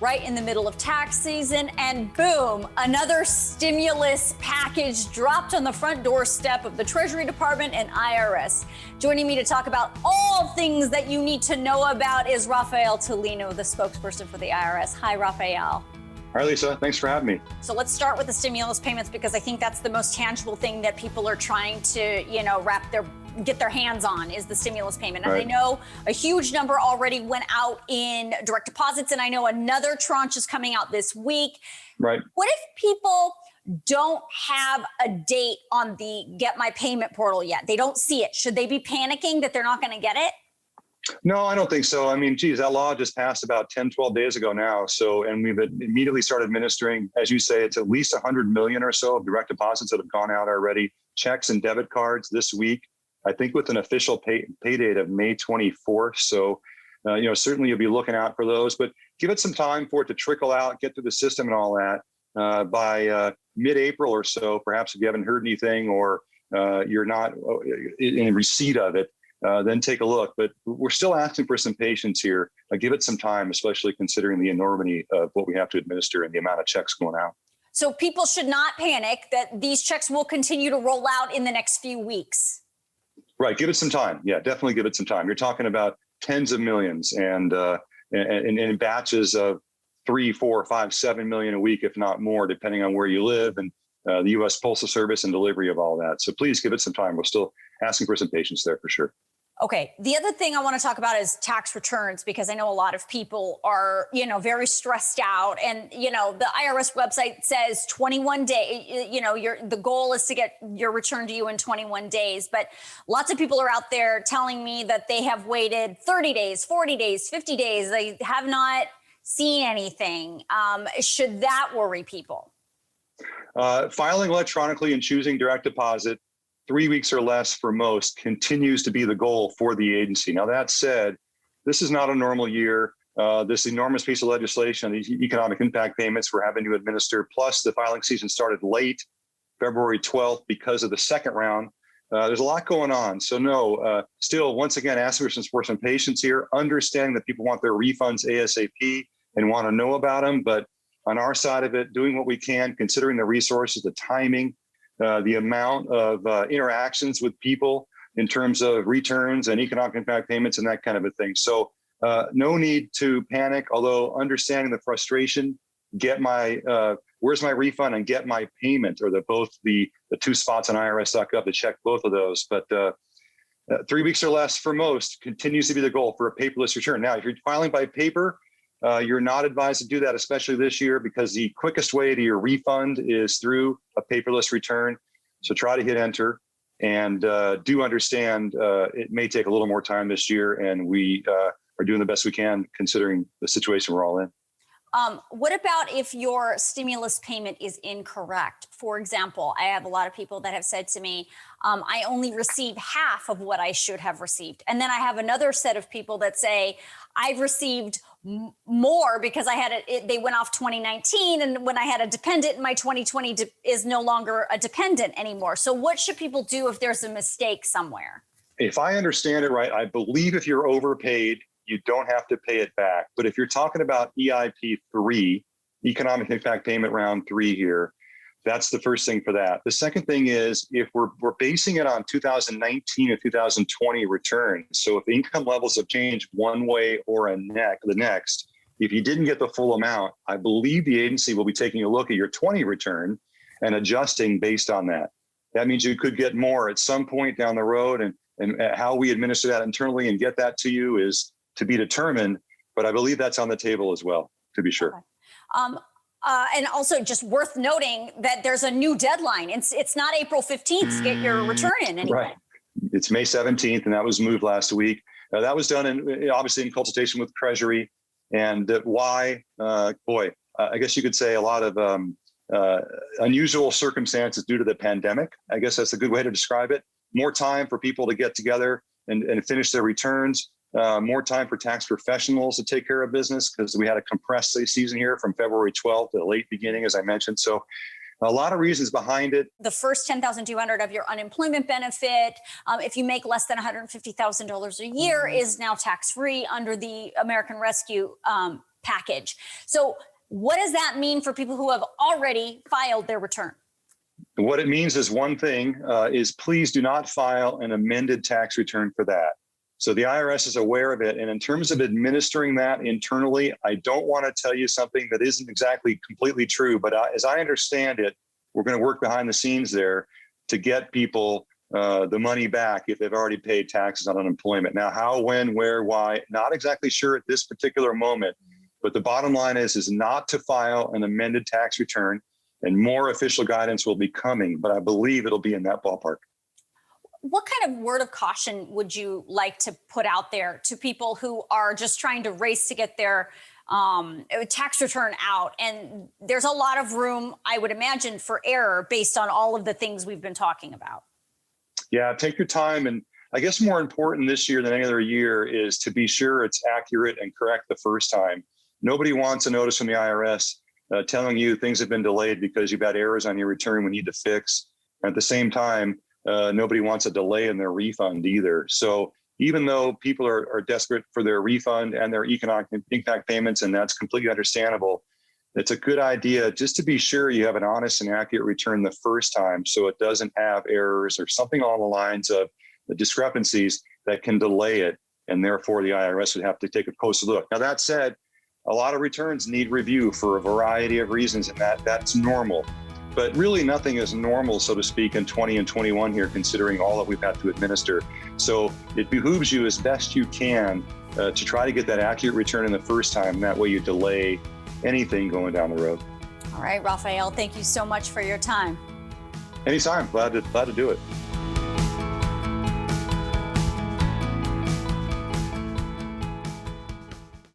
right in the middle of tax season, and boom, another stimulus package dropped on the front doorstep of the Treasury Department and IRS. Joining me to talk about all things that you need to know about is Raphael Tulino, the spokesperson for the IRS. Hi, Raphael. Hi, Lisa. Thanks for having me. So let's start with the stimulus payments, because I think that's the most tangible thing that people are trying to, get their hands on is the stimulus payment. And Right. I know a huge number already went out in direct deposits, and I know another tranche is coming out this week. Right. What if people don't have a date on the Get My Payment portal yet? They don't see it. Should they be panicking that they're not going to get it? No, I don't think so. I mean, geez, that law just passed about 10, 12 days ago now. So, and we've immediately started administering, as you say, it's at least 100 million or so of direct deposits that have gone out already, checks and debit cards this week, I think with an official pay date of May 24th. So, certainly you'll be looking out for those, but give it some time for it to trickle out, get through the system and all that. By mid-April or so, perhaps if you haven't heard anything or you're not in receipt of it, then take a look. But we're still asking for some patience here. Give it some time, especially considering the enormity of what we have to administer and the amount of checks going out. So people should not panic that these checks will continue to roll out in the next few weeks. Right. Give it some time. Yeah, definitely give it some time. You're talking about tens of millions and in batches of 3, 4, 5, 7 million a week, if not more, depending on where you live and the U.S. Postal Service and delivery of all that. So please give it some time. We're still asking for some patience there for sure. Okay. The other thing I want to talk about is tax returns, because I know a lot of people are, very stressed out. And, the IRS website says 21 days, the goal is to get your return to you in 21 days. But lots of people are out there telling me that they have waited 30 days, 40 days, 50 days. They have not seen anything. Should that worry people? Filing electronically and choosing direct deposit 3 weeks or less for most continues to be the goal for the agency. Now, that said, this is not a normal year. This enormous piece of legislation, these economic impact payments we're having to administer, plus the filing season started late, February 12th, because of the second round. There's a lot going on. So no, still, once again, asking for some patience here, understanding that people want their refunds ASAP and want to know about them. But on our side of it, doing what we can, considering the resources, the timing, the amount of interactions with people in terms of returns and economic impact payments and that kind of a thing. So no need to panic, although understanding the frustration, get my, where's my refund and get my payment, or both the two spots on IRS.gov to check both of those. But 3 weeks or less for most continues to be the goal for a paperless return. Now, if you're filing by paper, you're not advised to do that, especially this year, because the quickest way to your refund is through a paperless return. So try to hit enter, and do understand it may take a little more time this year, and we are doing the best we can considering the situation we're all in. What about if your stimulus payment is incorrect? For example, I have a lot of people that have said to me, I only receive half of what I should have received. And then I have another set of people that say, I've received more because I had they went off 2019. And when I had a dependent, my 2020 is no longer a dependent anymore. So what should people do if there's a mistake somewhere? If I understand it right, I believe if you're overpaid, you don't have to pay it back. But if you're talking about EIP 3, Economic Impact Payment Round 3 here, that's the first thing for that. The second thing is, if we're basing it on 2019 or 2020 returns, so if the income levels have changed one way or the next, if you didn't get the full amount, I believe the agency will be taking a look at your 20 return and adjusting based on that. That means you could get more at some point down the road, and how we administer that internally and get that to you is to be determined, but I believe that's on the table as well, to be sure. Okay. And also just worth noting that there's a new deadline. It's not April 15th to get your return in anymore. Right. It's May 17th, and that was moved last week. That was done obviously in consultation with Treasury. And why? I guess you could say a lot of unusual circumstances due to the pandemic. I guess that's a good way to describe it. More time for people to get together and finish their returns. More time for tax professionals to take care of business, because we had a compressed season here from February 12th to the late beginning, as I mentioned. So a lot of reasons behind it. The first $10,200 of your unemployment benefit, if you make less than $150,000 a year, is now tax-free under the American Rescue package. So what does that mean for people who have already filed their return? What it means is one thing, is please do not file an amended tax return for that. So the IRS is aware of it. And in terms of administering that internally, I don't want to tell you something that isn't exactly completely true, but as I understand it, we're going to work behind the scenes there to get people the money back if they've already paid taxes on unemployment. Now, how, when, where, why, not exactly sure at this particular moment, but the bottom line is not to file an amended tax return, and more official guidance will be coming, but I believe it'll be in that ballpark. What kind of word of caution would you like to put out there to people who are just trying to race to get their tax return out? And there's a lot of room, I would imagine, for error based on all of the things we've been talking about. Yeah, take your time. And I guess more important this year than any other year is to be sure it's accurate and correct the first time. Nobody wants a notice from the IRS telling you things have been delayed because you've had errors on your return we need to fix. At the same time, nobody wants a delay in their refund either. So even though people are desperate for their refund and their economic impact payments, and that's completely understandable, it's a good idea just to be sure you have an honest and accurate return the first time so it doesn't have errors or something along the lines of the discrepancies that can delay it. And therefore, the IRS would have to take a closer look. Now, that said, a lot of returns need review for a variety of reasons, and that's normal. But really nothing is normal, so to speak, in 20 and 21 here, considering all that we've had to administer. So it behooves you as best you can to try to get that accurate return in the first time. And that way you delay anything going down the road. All right, Raphael, thank you so much for your time. Anytime, glad to do it.